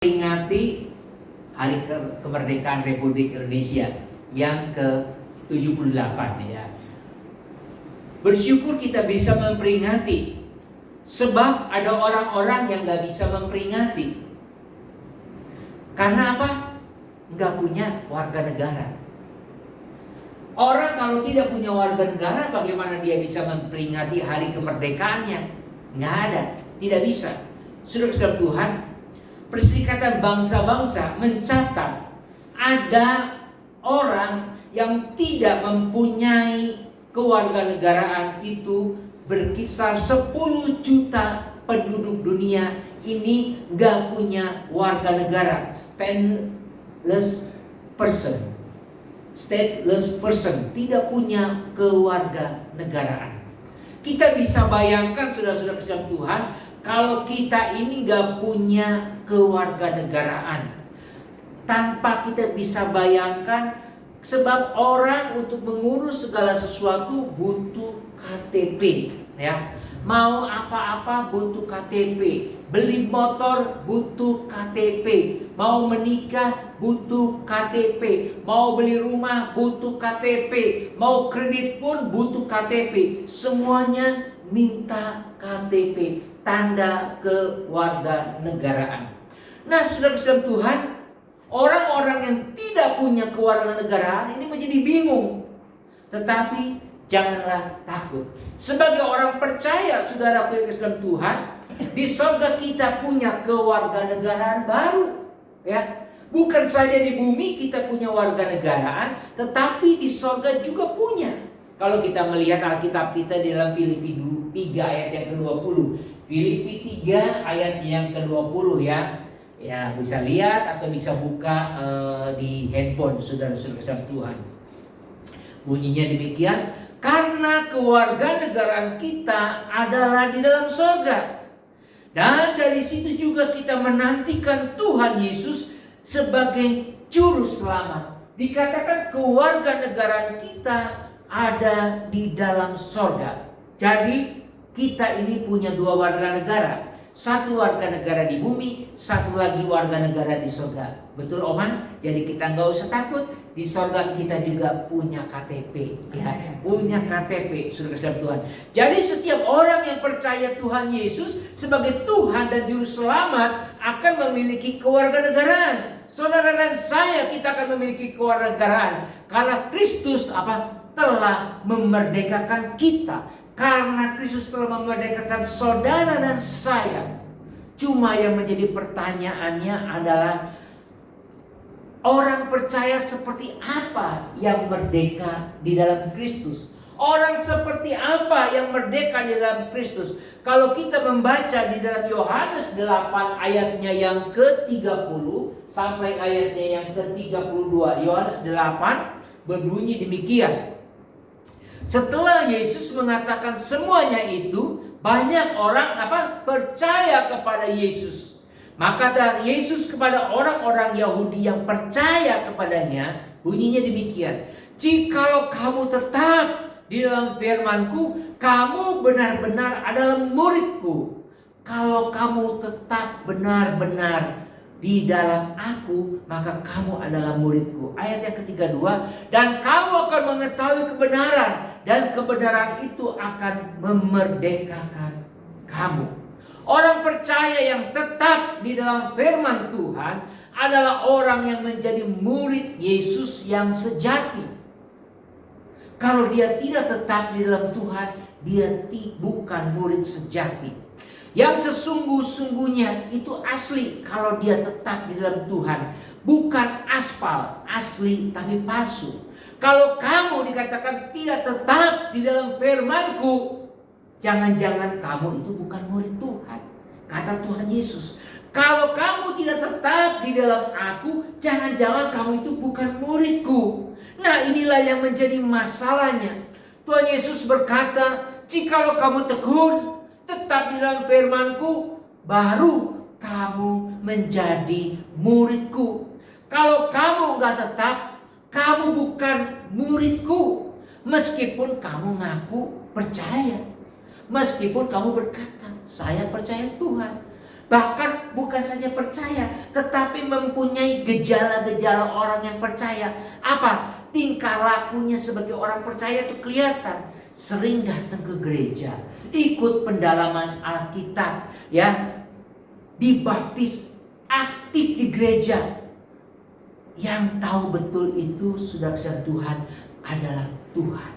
Peringati Hari Kemerdekaan Republik Indonesia yang ke-78 ya. Bersyukur kita bisa memperingati, sebab ada orang-orang yang gak bisa memperingati. Karena apa? Gak punya warga negara. Orang kalau tidak punya warga negara, bagaimana dia bisa memperingati hari kemerdekaannya? Gak ada, tidak bisa. Saudara-saudara Tuhan, Perserikatan Bangsa-Bangsa mencatat ada orang yang tidak mempunyai kewarganegaraan itu berkisar 10 juta penduduk dunia ini gak punya warga negara, stateless person, tidak punya kewarganegaraan. Kita bisa bayangkan saudara-saudara kasihan Tuhan, kalau kita ini gak punya kewarganegaraan, tanpa kita bisa bayangkan, sebab orang untuk mengurus segala sesuatu butuh KTP ya. Mau apa-apa butuh KTP, beli motor butuh KTP, mau menikah butuh KTP, mau beli rumah butuh KTP, mau kredit pun butuh KTP. Semuanya minta KTP, tanda kewarganegaraan. Nah, saudara-saudara Tuhan, orang-orang yang tidak punya kewarganegaraan ini menjadi bingung. Tetapi janganlah takut. Sebagai orang percaya, saudara Islam Tuhan, di surga kita punya kewarganegaraan baru, ya. Bukan saja di bumi kita punya warganegaraan, tetapi di surga juga punya. Kalau kita melihat Alkitab kita di dalam Filipi 3 ayat yang ke-20. Filipi 3 ayat yang ke-20 ya. Ya, bisa lihat atau bisa buka di handphone saudara-saudara Tuhan. Bunyinya demikian, karena kewarganegaraan kita adalah di dalam surga. Dan dari situ juga kita menantikan Tuhan Yesus sebagai juru selamat. Dikatakan kewarganegaraan kita ada di dalam surga. Jadi kita ini punya dua warga negara. Satu warga negara di bumi, satu lagi warga negara di surga. Betul Oman? Jadi kita nggak usah takut. Di surga kita juga punya KTP, ya, punya KTP, saudara Tuhan. Jadi setiap orang yang percaya Tuhan Yesus sebagai Tuhan dan Juru Selamat akan memiliki kewarganegaraan. Saudara dan saya, kita akan memiliki kewarganegaraan karena Kristus telah memerdekakan kita. Karena Kristus telah memerdekakan saudara dan saya. Cuma yang menjadi pertanyaannya adalah, orang percaya seperti apa yang merdeka di dalam Kristus? Orang seperti apa yang merdeka di dalam Kristus? Kalau kita membaca di dalam Yohanes 8 ayatnya yang ke-30 sampai ayatnya yang ke-32. Yohanes 8 berbunyi demikian. Setelah Yesus mengatakan semuanya itu, banyak orang percaya kepada Yesus. Maka dari Yesus kepada orang-orang Yahudi yang percaya kepadanya, bunyinya demikian. Jikalau kamu tetap di dalam firman-Ku, kamu benar-benar adalah murid-Ku. Kalau kamu tetap benar-benar di dalam Aku, maka kamu adalah murid-Ku. Ayat yang ke-32, dan kamu akan mengetahui kebenaran, dan kebenaran itu akan memerdekakan kamu. Orang percaya yang tetap di dalam firman Tuhan adalah orang yang menjadi murid Yesus yang sejati. Kalau dia tidak tetap di dalam Tuhan, dia bukan murid sejati. Yang sesungguh-sungguhnya itu asli kalau dia tetap di dalam Tuhan. Bukan aspal, asli tapi palsu. Kalau kamu dikatakan tidak tetap di dalam firman-Ku, jangan-jangan kamu itu bukan murid Tuhan. Kata Tuhan Yesus, kalau kamu tidak tetap di dalam Aku, jangan-jangan kamu itu bukan murid-Ku. Nah, inilah yang menjadi masalahnya. Tuhan Yesus berkata, jikalau kamu tekun, tetap di dalam firman-Ku, baru kamu menjadi murid-Ku. Kalau kamu gak tetap, kamu bukan murid-Ku. Meskipun kamu ngaku percaya, meskipun kamu berkata, saya percaya Tuhan. Bahkan bukan saja percaya, tetapi mempunyai gejala-gejala orang yang percaya. Apa? Tingkah lakunya sebagai orang percaya itu kelihatan. Sering datang ke gereja, ikut pendalaman Alkitab, ya, dibaptis, aktif di gereja. Yang tahu betul itu, saudara Tuhan, adalah Tuhan.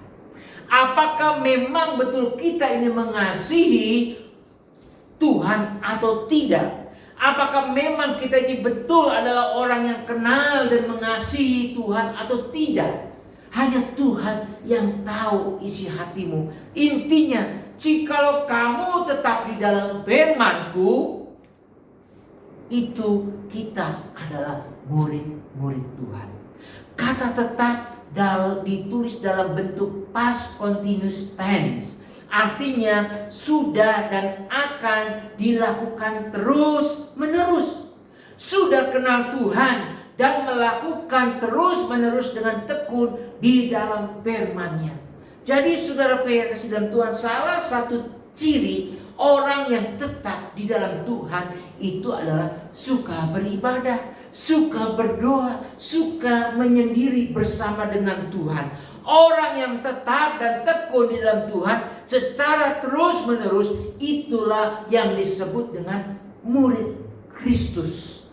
Apakah memang betul kita ini mengasihi Tuhan atau tidak? Apakah memang kita ini betul adalah orang yang kenal dan mengasihi Tuhan atau tidak? Hanya Tuhan yang tahu isi hatimu. Intinya, jikalau kamu tetap di dalam firman-Ku, itu kita adalah murid-murid Tuhan. Kata tetap ditulis dalam bentuk past continuous tense. Artinya sudah dan akan dilakukan terus menerus. Sudah kenal Tuhan dan melakukan terus menerus dengan tekun di dalam firman-Nya. Jadi saudara yang kasih dalam Tuhan, salah satu ciri orang yang tetap di dalam Tuhan itu adalah suka beribadah, suka berdoa, suka menyendiri bersama dengan Tuhan. Orang yang tetap dan tekun di dalam Tuhan secara terus menerus, itulah yang disebut dengan murid Kristus.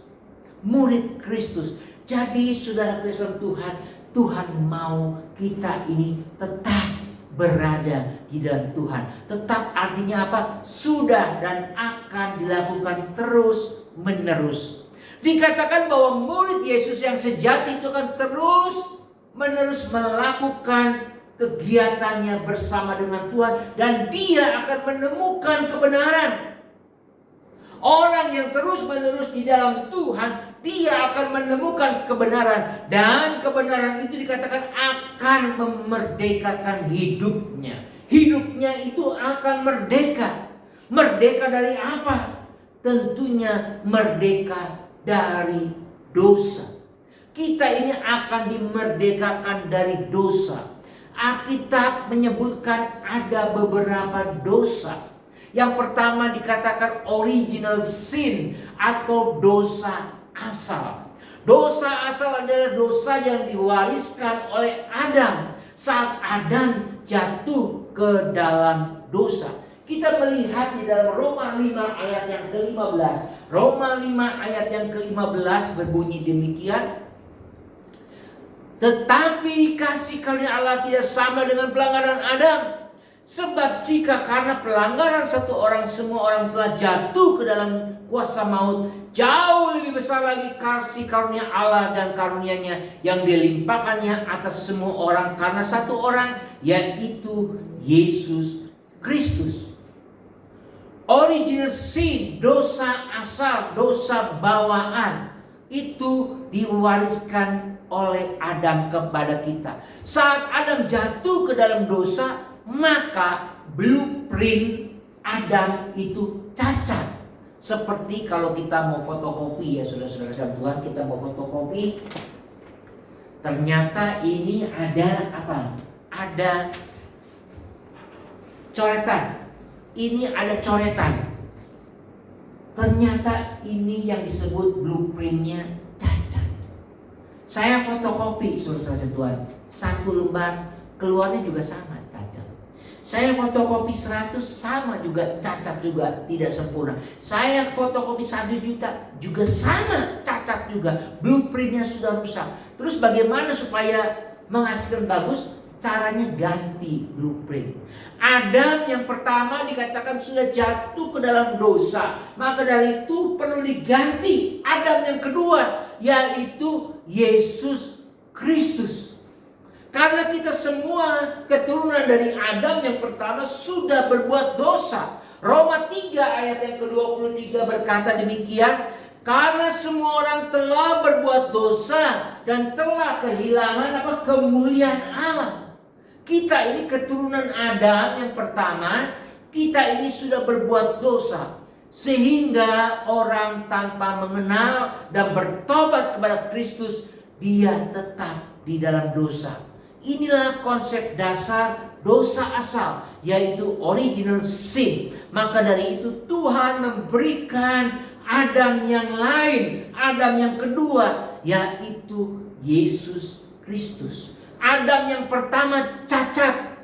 Murid Kristus. Jadi saudara Kristus Tuhan, Tuhan mau kita ini tetap berada di dalam Tuhan. Tetap artinya apa? Sudah dan akan dilakukan terus menerus. Dikatakan bahwa murid Yesus yang sejati itu akan terus menerus melakukan kegiatannya bersama dengan Tuhan, dan dia akan menemukan kebenaran. Orang yang terus menerus di dalam Tuhan, dia akan menemukan kebenaran, dan kebenaran itu dikatakan akan memerdekakan hidupnya. Hidupnya itu akan merdeka. Merdeka dari apa? Tentunya merdeka dari dosa. Kita ini akan dimerdekakan dari dosa. Alkitab menyebutkan ada beberapa dosa. Yang pertama dikatakan original sin atau dosa asal. Dosa asal adalah dosa yang diwariskan oleh Adam saat Adam jatuh ke dalam dosa. Kita melihat di dalam Roma 5 ayat yang ke-15. Roma 5 ayat yang ke-15 berbunyi demikian. Tetapi kasih karunia Allah tidak sama dengan pelanggaran Adam. Sebab jika karena pelanggaran satu orang semua orang telah jatuh ke dalam kuasa maut, jauh lebih besar lagi kasih karunia Allah dan karunia-Nya yang dilimpahkannya atas semua orang karena satu orang, yaitu Yesus Kristus. Original sin, dosa asal, dosa bawaan, itu diwariskan oleh Adam kepada kita. Saat Adam jatuh ke dalam dosa, maka blueprint Adam itu cacat. Seperti kalau kita mau fotokopi, ya saudara-saudara Tuhan, kita mau fotokopi, ternyata ini ada apa? Ada coretan. Ini ada coretan. Ternyata ini yang disebut blueprintnya cacat. Saya fotokopi, saudara-saudara Tuhan, satu lembar, keluarnya juga sama cacat. Saya fotokopi 100 sama juga cacat juga, tidak sempurna. Saya fotokopi 1 juta juga sama cacat juga. Blueprintnya sudah rusak. Terus bagaimana supaya menghasilkan bagus? Caranya ganti blueprint. Adam yang pertama dikatakan sudah jatuh ke dalam dosa, maka dari itu perlu diganti Adam yang kedua, yaitu Yesus Kristus. Karena kita semua keturunan dari Adam yang pertama sudah berbuat dosa. Roma 3 ayat yang ke-23 berkata demikian, karena semua orang telah berbuat dosa dan telah kehilangan kemuliaan Allah. Kita ini keturunan Adam yang pertama, kita ini sudah berbuat dosa. Sehingga orang tanpa mengenal dan bertobat kepada Kristus, dia tetap di dalam dosa. Inilah konsep dasar dosa asal, yaitu original sin. Maka dari itu Tuhan memberikan Adam yang lain, Adam yang kedua, yaitu Yesus Kristus. Adam yang pertama cacat,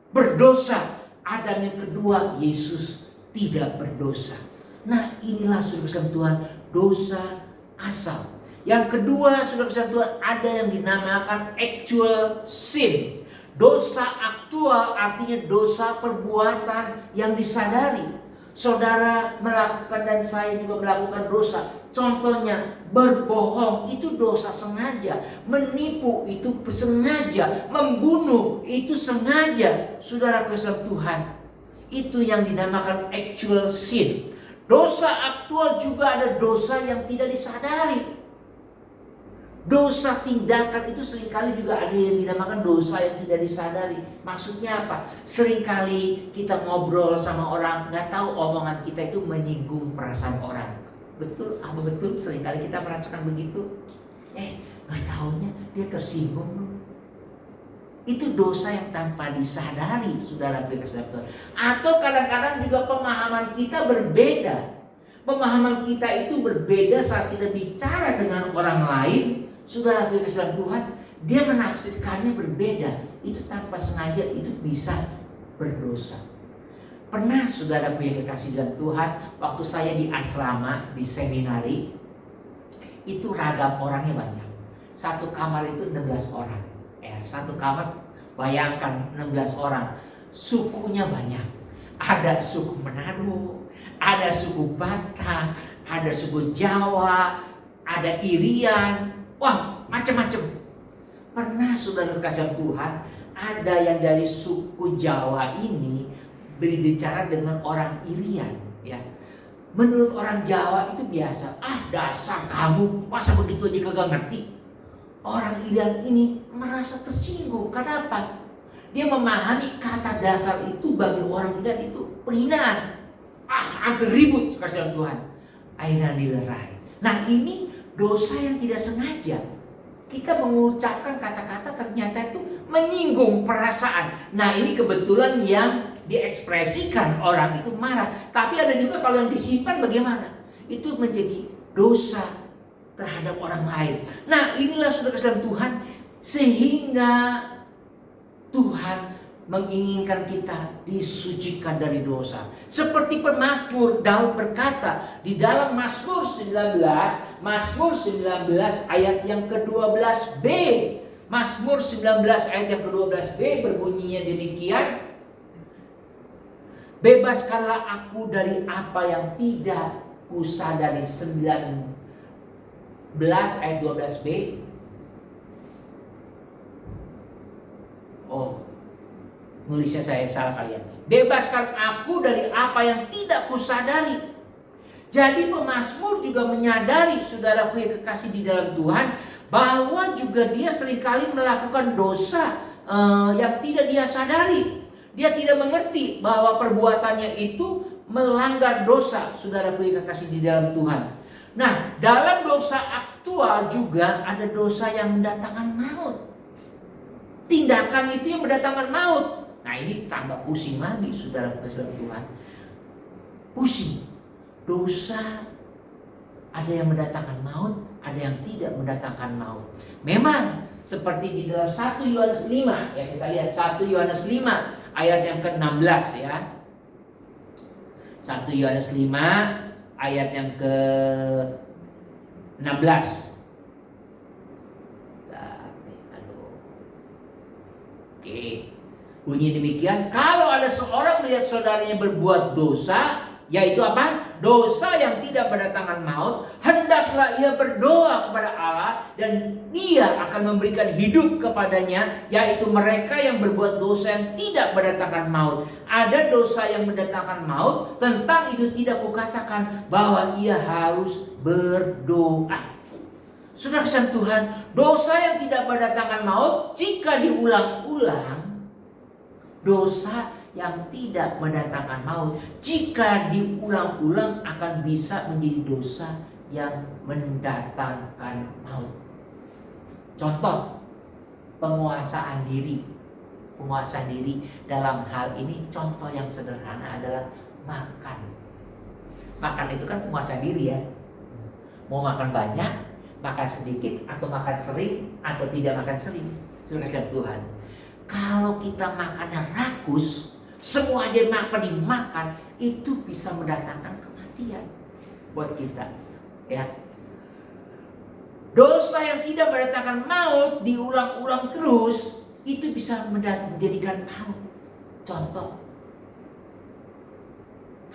berdosa. Adam yang kedua, Yesus tidak berdosa. Nah, inilah saudara Tuhan, dosa asal. Yang kedua, saudara Tuhan, ada yang dinamakan actual sin. Dosa aktual artinya dosa perbuatan yang disadari. Saudara melakukan dan saya juga melakukan dosa. Contohnya, berbohong itu dosa sengaja. Menipu itu sengaja. Membunuh itu sengaja. Saudara kasih Tuhan, itu yang dinamakan actual sin. Dosa aktual juga ada dosa yang tidak disadari. Dosa tindakan itu seringkali juga ada yang dinamakan dosa yang tidak disadari. Maksudnya apa? Seringkali kita ngobrol sama orang, gak tahu omongan kita itu menyinggung perasaan orang. Betul? Apa betul? Seringkali kita merasakan begitu. Gak taunya dia tersinggung. Itu dosa yang tanpa disadari, saudara kasih Tuhan. Atau kadang-kadang juga pemahaman kita berbeda. Pemahaman kita itu berbeda saat kita bicara dengan orang lain. Saudara kasih Tuhan, dia menafsirkannya berbeda. Itu tanpa sengaja, itu bisa berdosa. Pernah saudaraku yang kekasih dalam Tuhan, waktu saya di asrama, di seminari, itu ragam orangnya banyak. Satu kamar itu 16 orang. Satu kamar, bayangkan 16 orang. Sukunya banyak. Ada suku Manado, ada suku Batak, ada suku Jawa, ada Irian. Wah, macam-macam. Pernah saudara kasih Tuhan, ada yang dari suku Jawa ini berbicara dengan orang Irian, ya. Menurut orang Jawa itu biasa. Dasar kamu, masa begitu aja kagak ngerti. Orang Irian ini merasa tersinggung. Kenapa? Dia memahami kata dasar itu bagi orang Irian itu penghinaan. Hampir ribut kasih Tuhan. Akhirnya dilerai. Nah, ini dosa yang tidak sengaja. Kita mengucapkan kata-kata ternyata itu menyinggung perasaan. Nah, ini kebetulan yang diekspresikan orang itu marah. Tapi ada juga kalau yang disimpan bagaimana? Itu menjadi dosa terhadap orang lain. Nah, inilah saudara dalam Tuhan, sehingga Tuhan menginginkan kita disucikan dari dosa. Seperti pemazmur Daud berkata di dalam Mazmur 19 ayat yang ke-12b. Mazmur 19 ayat yang ke-12b berbunyinya demikian. Bebaskanlah aku dari apa yang tidak kusadari. 19 ayat 12b. Nulisnya saya salah kalian. Bebaskan aku dari apa yang tidak kusadari. Jadi pemazmur juga menyadari, saudaraku yang kekasih di dalam Tuhan, bahwa juga dia seringkali melakukan dosa yang tidak dia sadari. Dia tidak mengerti bahwa perbuatannya itu melanggar dosa, saudaraku yang kekasih di dalam Tuhan. Nah, dalam dosa aktual juga ada dosa yang mendatangkan maut. Tindakan itu yang mendatangkan maut. Nah, ini tambah pusing lagi, saudara kasih Tuhan. Pusing. Dosa ada yang mendatangkan maut, ada yang tidak mendatangkan maut. Memang seperti di dalam 1 Yohanes 5, ya kita lihat 1 Yohanes 5 ayat yang ke-16 ya. 1 Yohanes 5 ayat yang ke-16. Oke. Bunyi demikian, kalau ada seorang melihat saudaranya berbuat dosa, yaitu apa? Dosa yang tidak mendatangkan maut, hendaklah ia berdoa kepada Allah dan Dia akan memberikan hidup kepadanya, yaitu mereka yang berbuat dosa yang tidak mendatangkan maut. Ada dosa yang mendatangkan maut, tentang itu tidak kukatakan bahwa ia harus berdoa. Saudara kasih Tuhan, dosa yang tidak mendatangkan maut jika diulang-ulang, dosa yang tidak mendatangkan maut jika diulang-ulang akan bisa menjadi dosa yang mendatangkan maut. Contoh, penguasaan diri. Penguasaan diri dalam hal ini contoh yang sederhana adalah makan. Makan itu kan penguasaan diri ya. Mau makan banyak, makan sedikit, atau makan sering, atau tidak makan sering. Sudah kasih Tuhan. Kalau kita makannya rakus, semua aja makan dimakan, itu bisa mendatangkan kematian buat kita. Ya. Dosa yang tidak mendatangkan maut diulang-ulang terus, itu bisa menjadikan maut. Contoh,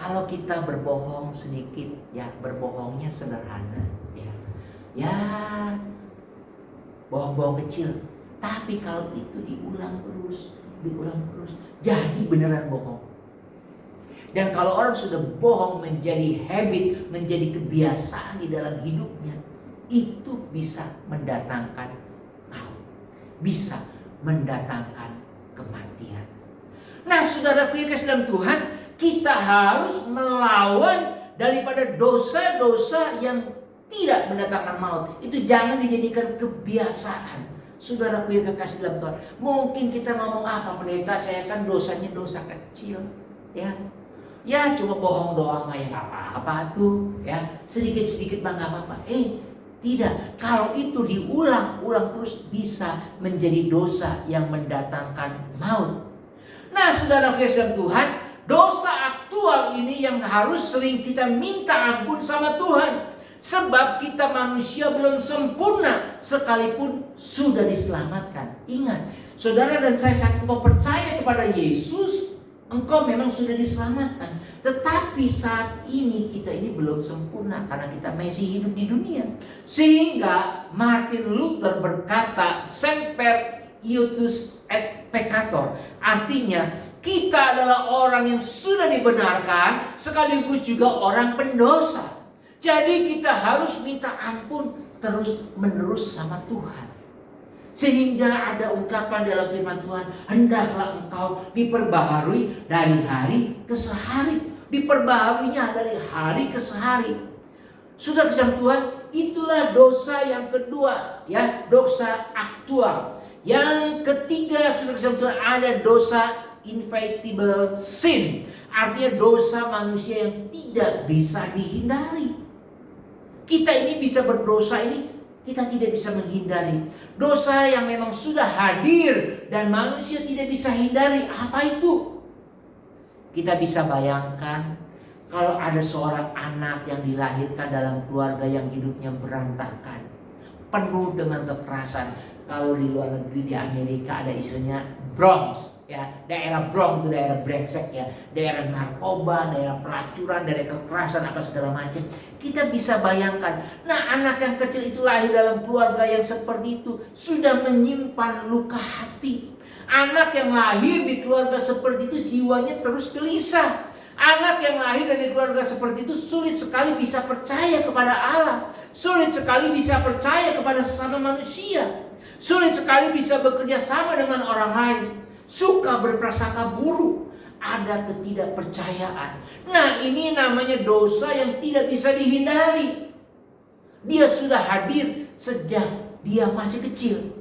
kalau kita berbohong sedikit, ya berbohongnya sederhana, ya bohong-bohong kecil. Tapi kalau itu diulang terus, jadi beneran bohong. Dan kalau orang sudah bohong menjadi habit, menjadi kebiasaan di dalam hidupnya, itu bisa mendatangkan maut, bisa mendatangkan kematian. Nah, saudaraku yang kasih dalam Tuhan, kita harus melawan daripada dosa-dosa yang tidak mendatangkan maut. Itu jangan dijadikan kebiasaan. Saudaraku yang kasih dalam Tuhan, mungkin kita ngomong apa, pendeta, saya kan dosanya dosa kecil, ya cuma bohong doang mah ya nggak apa-apa tuh, ya sedikit-sedikit mah nggak apa-apa. Tidak, kalau itu diulang-ulang terus bisa menjadi dosa yang mendatangkan maut. Nah, saudara kasih Tuhan, dosa aktual ini yang harus sering kita minta ampun sama Tuhan. Sebab kita manusia belum sempurna sekalipun sudah diselamatkan. Ingat, saudara dan saya saat engkau percaya kepada Yesus, engkau memang sudah diselamatkan. Tetapi saat ini kita ini belum sempurna karena kita masih hidup di dunia. Sehingga Martin Luther berkata, semper iutus et peccator. Artinya kita adalah orang yang sudah dibenarkan sekaligus juga orang pendosa. Jadi kita harus minta ampun terus menerus sama Tuhan. Sehingga ada ungkapan dalam firman Tuhan, hendaklah engkau diperbaharui dari hari ke hari. Diperbaharuinya dari hari ke hari. Sudah kesam Tuhan, itulah dosa yang kedua, ya, dosa aktual. Yang ketiga, sudah kesam Tuhan, ada dosa inevitable sin. Artinya dosa manusia yang tidak bisa dihindari. Kita ini bisa berdosa ini, kita tidak bisa menghindari. Dosa yang memang sudah hadir dan manusia tidak bisa hindari. Apa itu? Kita bisa bayangkan kalau ada seorang anak yang dilahirkan dalam keluarga yang hidupnya berantakan, penuh dengan kekerasan. Kalau di luar negeri, di Amerika ada istilahnya Bronx, ya, daerah Bronx itu daerah brengsek, ya, daerah narkoba, daerah pelacuran, daerah kekerasan apa segala macam. Kita bisa bayangkan, nah anak yang kecil itu lahir dalam keluarga yang seperti itu sudah menyimpan luka hati. Anak yang lahir di keluarga seperti itu jiwanya terus gelisah. Anak yang lahir dari keluarga seperti itu sulit sekali bisa percaya kepada Allah, sulit sekali bisa percaya kepada sesama manusia, sulit sekali bisa bekerja sama dengan orang lain, suka berprasangka buruk, ada ketidakpercayaan. Nah, ini namanya dosa yang tidak bisa dihindari. Dia sudah hadir sejak dia masih kecil.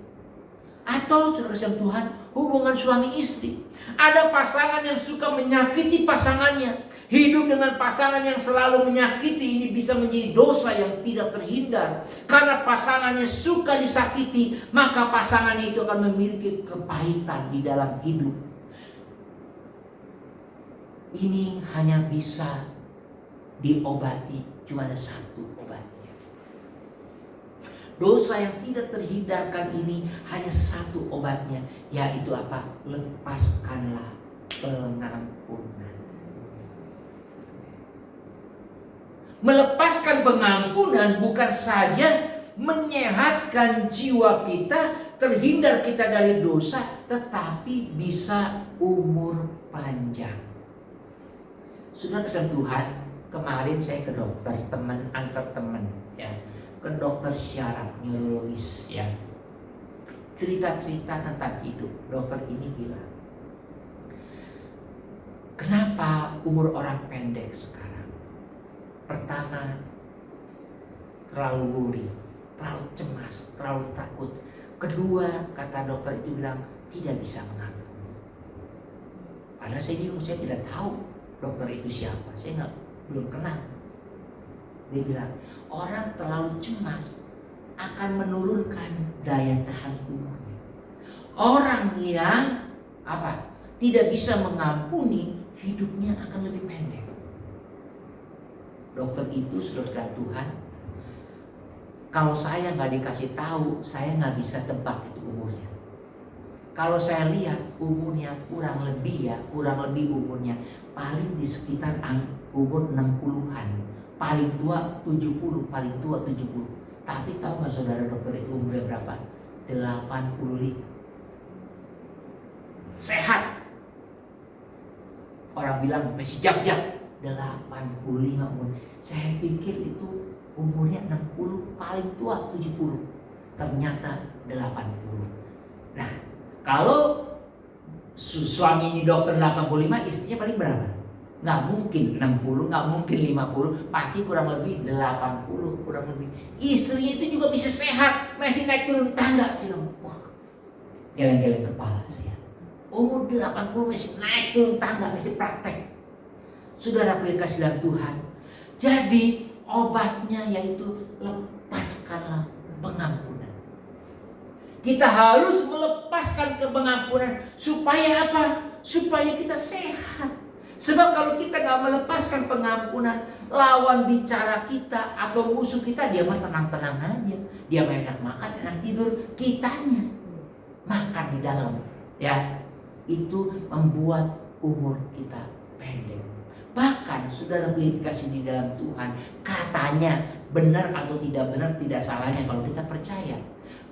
Atau saudara kasih Tuhan, hubungan suami istri. Ada pasangan yang suka menyakiti pasangannya. Hidup dengan pasangan yang selalu menyakiti ini bisa menjadi dosa yang tidak terhindar. Karena pasangannya suka disakiti, maka pasangannya itu akan memiliki kepahitan di dalam hidup. Ini hanya bisa diobati, cuma ada satu obatnya. Dosa yang tidak terhindarkan ini hanya satu obatnya, yaitu apa? Lepaskanlah pengampunan. Melepaskan pengampunan bukan saja menyehatkan jiwa kita, terhindar kita dari dosa, tetapi bisa umur panjang. Sudah kesan Tuhan, kemarin saya ke dokter, antar teman, ya, ke dokter syaraf, neurologis, ya, cerita-cerita tentang hidup. Dokter ini bilang, kenapa umur orang pendek sekarang? Pertama, terlalu worry, terlalu cemas, terlalu takut. Kedua, kata dokter itu bilang tidak bisa mengampuni. Padahal saya bingung, saya tidak tahu dokter itu siapa, saya belum kenal. Dia bilang orang terlalu cemas akan menurunkan daya tahan tubuhnya. Orang yang tidak bisa mengampuni, hidupnya akan lebih pendek. Dokter itu saudara Tuhan, kalau saya nggak dikasih tahu, saya nggak bisa tebak itu umurnya. Kalau saya lihat umurnya kurang lebih umurnya paling di sekitar umur 60-an, paling tua 70, paling tua 70. Tapi tahu nggak saudara dokter itu umurnya berapa? 85. Sehat. Orang bilang masih jag-jag. 85 umur. Saya pikir itu umurnya 60, paling tua 70. Ternyata 80. Nah, kalau suami ini dokter 85, istrinya paling berapa? Nggak mungkin 60, nggak mungkin 50, pasti kurang lebih 80, kurang lebih. Istrinya itu juga bisa sehat, masih naik turun tangga. Wah, geleng-geleng kepala saya. Umur 80 masih naik turun tangga, masih praktek. Saudaraku yang kasih dalam Tuhan, jadi obatnya yaitu lepaskanlah pengampunan. Kita harus melepaskan pengampunan supaya apa? Supaya kita sehat. Sebab kalau kita nggak melepaskan pengampunan, lawan bicara kita atau musuh kita, dia mah tenang-tenang aja, dia enak makan, enak tidur, kitanya makan di dalam, ya itu membuat umur kita pendek. Bahkan saudara yang dikasih di dalam Tuhan, katanya benar atau tidak benar, tidak salahnya kalau kita percaya.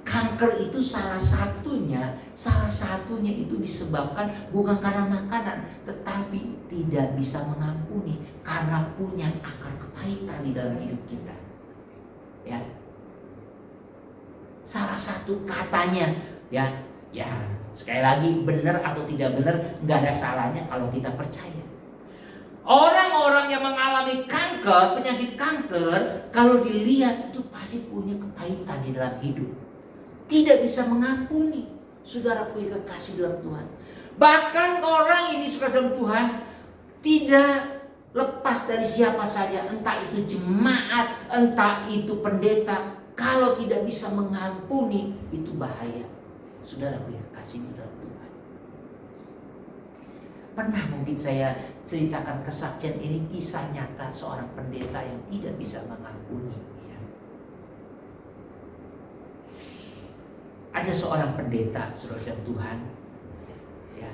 Kanker itu salah satunya itu disebabkan bukan karena makanan, tetapi tidak bisa mengampuni karena punya akar kepahitan di dalam hidup kita. Ya, salah satu katanya, ya sekali lagi benar atau tidak benar, nggak ada salahnya kalau kita percaya. Orang-orang yang mengalami kanker, penyakit kanker, kalau dilihat itu pasti punya kepahitan di dalam hidup. Tidak bisa mengampuni. Saudaraku yang kekasih dalam Tuhan. Bahkan orang ini saudara dalam Tuhan tidak lepas dari siapa saja, entah itu jemaat, entah itu pendeta. Kalau tidak bisa mengampuni, itu bahaya. Saudaraku yang kekasih dalam Tuhan. Pernah mungkin saya ceritakan kesaksian ini, kisah nyata seorang pendeta yang tidak bisa mengampuni. Ya. Ada seorang pendeta, saudara Tuhan, ya,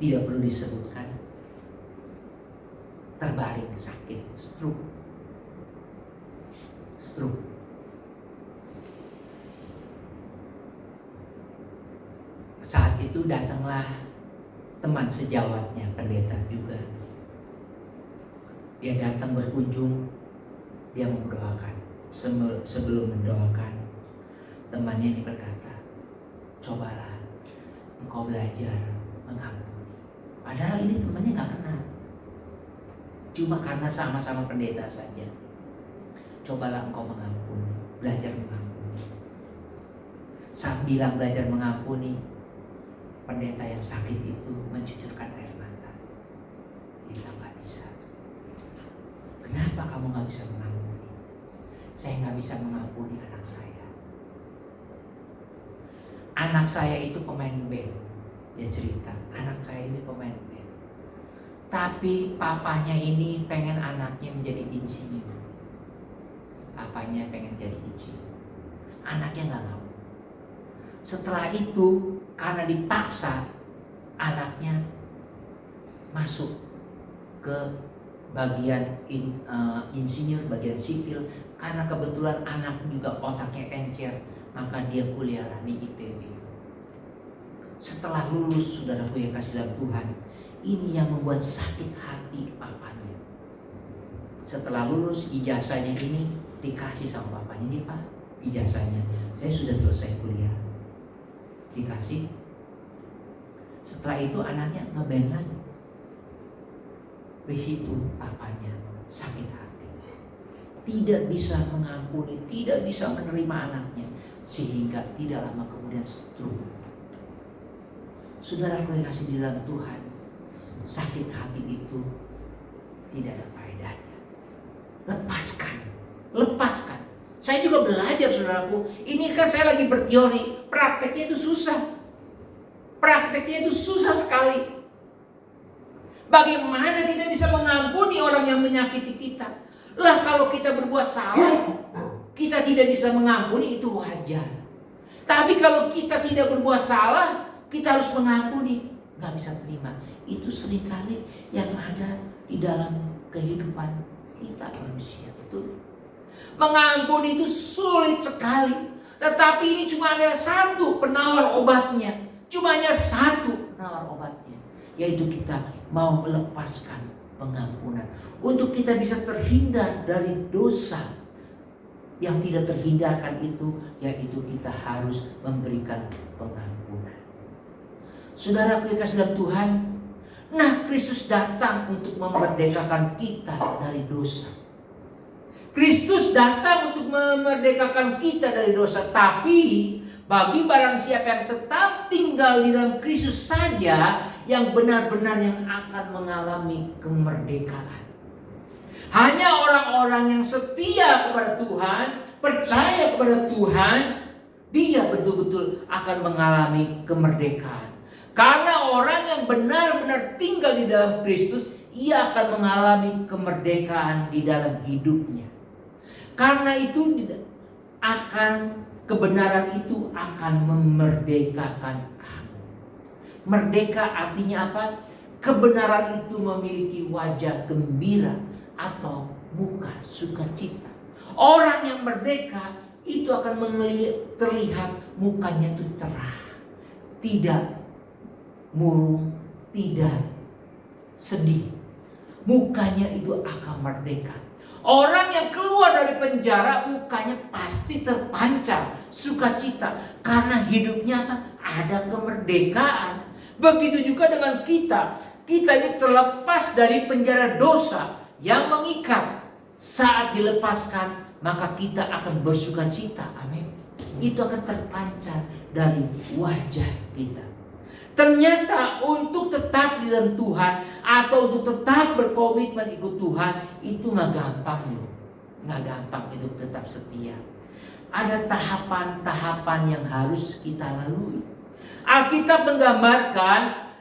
tidak perlu disebutkan, terbaring sakit, stroke. Saat itu datanglah teman sejawatnya, pendeta juga. Dia datang berkunjung, dia mendoakan. Sebelum mendoakan, temannya ini berkata, cobalah engkau belajar mengampuni. Padahal ini temannya gak kenal, cuma karena sama-sama pendeta saja. Cobalah engkau mengampuni, belajar mengampuni. Saat bilang belajar mengampuni, pendeta yang sakit itu mencucurkan air mata. Dia bilang gak bisa. Kenapa kamu gak bisa mengampuni? Saya gak bisa mengampuni anak saya. Anak saya itu pemain band. Dia cerita, anak saya ini pemain band. Tapi papanya ini pengen anaknya menjadi insinyur. Papanya pengen jadi insinyur. Anaknya gak mau. Setelah itu, karena dipaksa, anaknya masuk ke bagian insinyur, bagian sipil. Karena kebetulan anak juga otaknya encer, maka dia kuliahlah di ITB. Setelah lulus, saudaraku yang kasih dalam Tuhan, ini yang membuat sakit hati papanya. Setelah lulus, ijazahnya ini dikasih sama papanya. Ini Pak, ijazahnya, saya sudah selesai kuliah. Dikasih. Setelah itu anaknya ngeband lagi. Di situ papanya sakit hati, tidak bisa mengampuni, tidak bisa menerima anaknya. sehingga tidak lama kemudian stroke. Saudara yang kasih di dalam Tuhan, sakit hati itu tidak ada faedahnya. Lepaskan. Saya juga belajar, saudaraku. Ini kan saya lagi berteori, prakteknya itu susah. Prakteknya itu susah sekali. Bagaimana kita bisa mengampuni orang yang menyakiti kita? Lah kalau kita berbuat salah, kita tidak bisa mengampuni, itu wajar. Tapi kalau kita tidak berbuat salah, kita harus mengampuni. Gak bisa terima. Itu seringkali yang ada di dalam kehidupan kita manusia. Betul. Mengampuni itu sulit sekali. Tetapi ini cuma ada satu penawar obatnya. Cuma hanya satu penawar obatnya. Yaitu kita mau melepaskan pengampunan. Untuk kita bisa terhindar dari dosa yang tidak terhindarkan itu, yaitu kita harus memberikan pengampunan. Saudaraku yang kasih dalam Tuhan, nah Kristus datang untuk memerdekakan kita dari dosa. Kristus datang untuk memerdekakan kita dari dosa. Tapi bagi barang siapa yang tetap tinggal di dalam Kristus saja, yang benar-benar yang akan mengalami kemerdekaan. Hanya orang-orang yang setia kepada Tuhan, percaya kepada Tuhan, dia betul-betul akan mengalami kemerdekaan. Karena orang yang benar-benar tinggal di dalam Kristus, ia akan mengalami kemerdekaan di dalam hidupnya. Karena itu kebenaran itu akan memerdekakan kamu. Merdeka artinya apa? Kebenaran itu memiliki wajah gembira atau muka sukacita. Orang yang merdeka itu akan terlihat mukanya itu cerah, tidak murung, tidak sedih. Mukanya itu akan merdeka. Orang yang keluar dari penjara, mukanya pasti terpancar sukacita karena hidupnya apa? Ada kemerdekaan. Begitu juga dengan kita. Kita ini terlepas dari penjara dosa yang mengikat. Saat dilepaskan, maka kita akan bersukacita. Amin. Itu akan terpancar dari wajah kita. Ternyata untuk tetap di dalam Tuhan atau untuk tetap berkomitmen ikut Tuhan, itu gak gampang loh. Gak gampang untuk tetap setia. Ada tahapan-tahapan yang harus kita lalui. Alkitab menggambarkan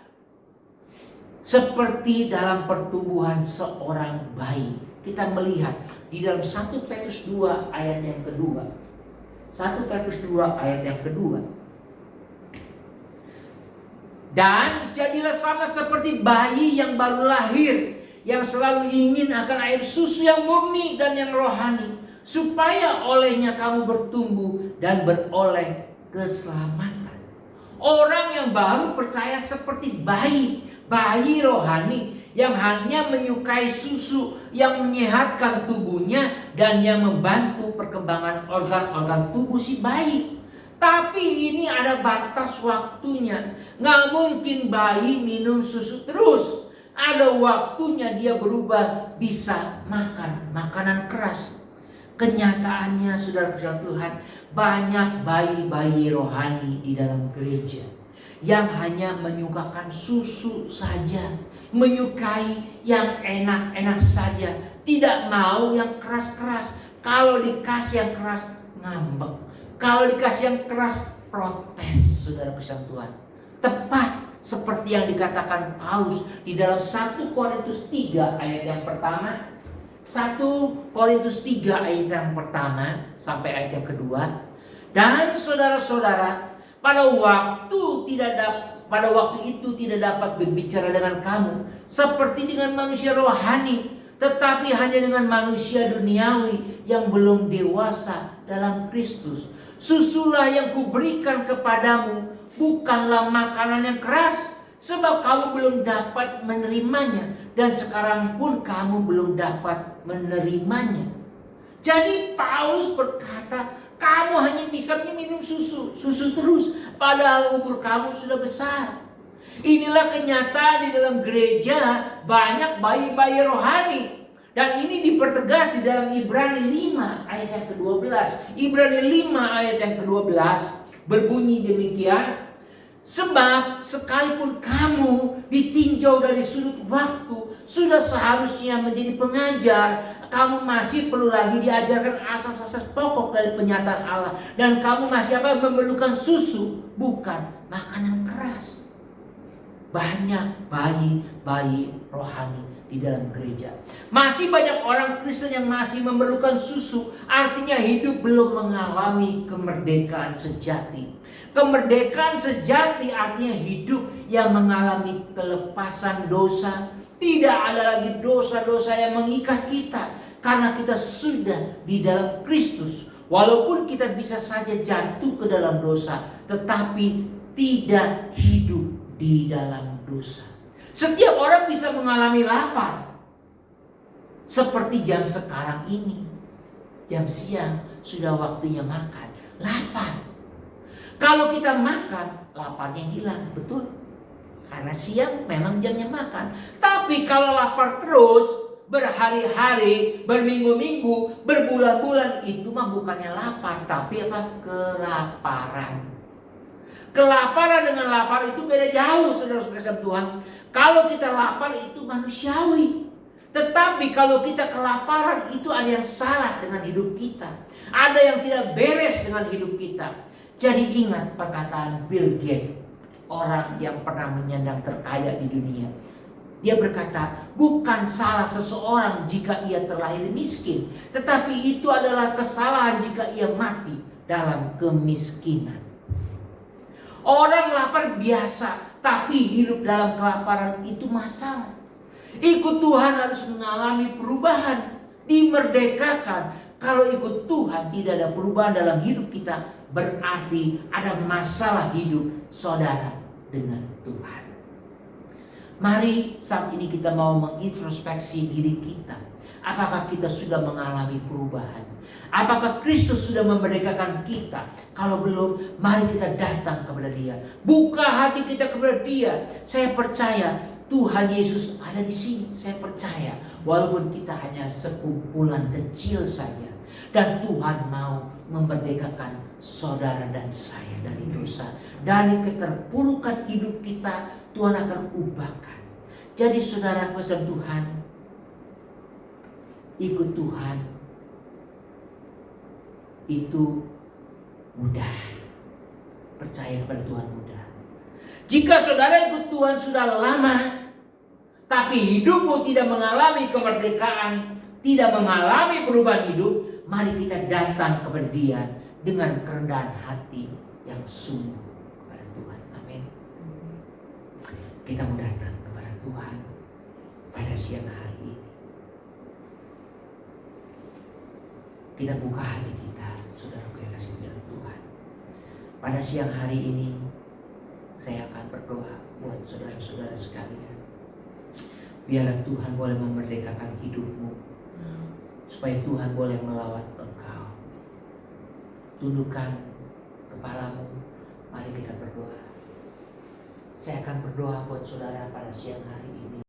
seperti dalam pertumbuhan seorang bayi. Kita melihat di dalam 1 Petrus 2 ayat yang kedua. 1 Petrus 2 ayat yang kedua. Dan jadilah sama seperti bayi yang baru lahir, yang selalu ingin akan air susu yang murni dan yang rohani, supaya olehnya kamu bertumbuh dan beroleh keselamatan. Orang yang baru percaya seperti bayi rohani yang hanya menyukai susu yang menyehatkan tubuhnya dan yang membantu perkembangan organ-organ tubuh si bayi. Tapi ini ada batas waktunya. Nggak mungkin bayi minum susu terus. Ada waktunya dia berubah, bisa makan makanan keras. Kenyataannya saudara Tuhan, banyak bayi-bayi rohani di dalam gereja yang hanya menyukakan susu saja, menyukai yang enak-enak saja, tidak mau yang keras-keras. Kalau dikasih yang keras, ngambek. Kalau dikasih yang keras, protes, saudara kesang Tuhan. Tepat seperti yang dikatakan Paulus di dalam 1 Korintus 3 ayat yang pertama. 1 Korintus 3 ayat yang pertama sampai ayat yang kedua. Dan saudara-saudara, pada waktu itu tidak dapat berbicara dengan kamu seperti dengan manusia rohani, tetapi hanya dengan manusia duniawi yang belum dewasa dalam Kristus. Susulah yang kuberikan kepadamu, bukanlah makanan yang keras, sebab kamu belum dapat menerimanya, dan sekarang pun kamu belum dapat menerimanya. Jadi Paulus berkata, kamu hanya bisa minum susu terus, padahal umur kamu sudah besar. Inilah kenyataan di dalam gereja, banyak bayi-bayi rohani. Dan ini dipertegas di dalam Ibrani 5 ayat yang ke-12. Ibrani 5 ayat yang ke-12 berbunyi demikian. Sebab sekalipun kamu ditinjau dari sudut waktu, sudah seharusnya menjadi pengajar, kamu masih perlu lagi diajarkan asas-asas pokok dari penyataan Allah. Dan kamu masih memerlukan susu, bukan makanan keras. Banyak bayi-bayi rohani di dalam gereja. Masih banyak orang Kristen yang masih memerlukan susu. Artinya hidup belum mengalami kemerdekaan sejati. Kemerdekaan sejati artinya hidup yang mengalami kelepasan dosa. Tidak ada lagi dosa-dosa yang mengikat kita, karena kita sudah di dalam Kristus. Walaupun kita bisa saja jatuh ke dalam dosa, tetapi tidak hidup di dalam dosa. Setiap orang bisa mengalami lapar. Seperti jam sekarang ini. Jam siang sudah waktunya makan. Lapar. Kalau kita makan, laparnya hilang, betul? Karena siang memang jamnya makan. Tapi kalau lapar terus, berhari-hari, berminggu-minggu, berbulan-bulan, itu mah bukannya lapar, tapi kelaparan. Kelaparan dengan lapar itu beda jauh, saudara-saudara Tuhan. Kalau kita lapar itu manusiawi. Tetapi kalau kita kelaparan, itu ada yang salah dengan hidup kita. Ada yang tidak beres dengan hidup kita. Jadi ingat perkataan Bill Gates, orang yang pernah menyandang terkaya di dunia. Dia berkata, bukan salah seseorang jika ia terlahir miskin, tetapi itu adalah kesalahan jika ia mati dalam kemiskinan. Orang lapar biasa, tapi hidup dalam kelaparan itu masalah. Ikut Tuhan harus mengalami perubahan, dimerdekakan. Kalau ikut Tuhan tidak ada perubahan dalam hidup kita, berarti ada masalah hidup saudara dengan Tuhan. Mari saat ini kita mau mengintrospeksi diri kita. Apakah kita sudah mengalami perubahan? Apakah Kristus sudah memerdekakan kita? Kalau belum, mari kita datang kepada Dia. Buka hati kita kepada Dia. Saya percaya Tuhan Yesus ada di sini. Saya percaya walaupun kita hanya sekumpulan kecil saja. Dan Tuhan mau memerdekakan saudara dan saya dari dosa. Dari keterpurukan hidup kita, Tuhan akan ubahkan. Jadi saudara kuasa Tuhan, ikut Tuhan itu mudah. Percaya kepada Tuhan mudah. Jika saudara ikut Tuhan sudah lama, tapi hidupmu tidak mengalami kemerdekaan, tidak mengalami perubahan hidup, mari kita datang kepada Dia dengan kerendahan hati yang sungguh kepada Tuhan. Amin. Kita mau datang kepada Tuhan pada siang hari ini. Kita buka hati kita, saudara kasih dalam Tuhan. Pada siang hari ini, saya akan berdoa buat saudara-saudara sekalian. Biarlah Tuhan boleh memerdekakan hidupmu, supaya Tuhan boleh melawat engkau. Tundukkan kepalamu, mari kita berdoa. Saya akan berdoa buat saudara pada siang hari ini.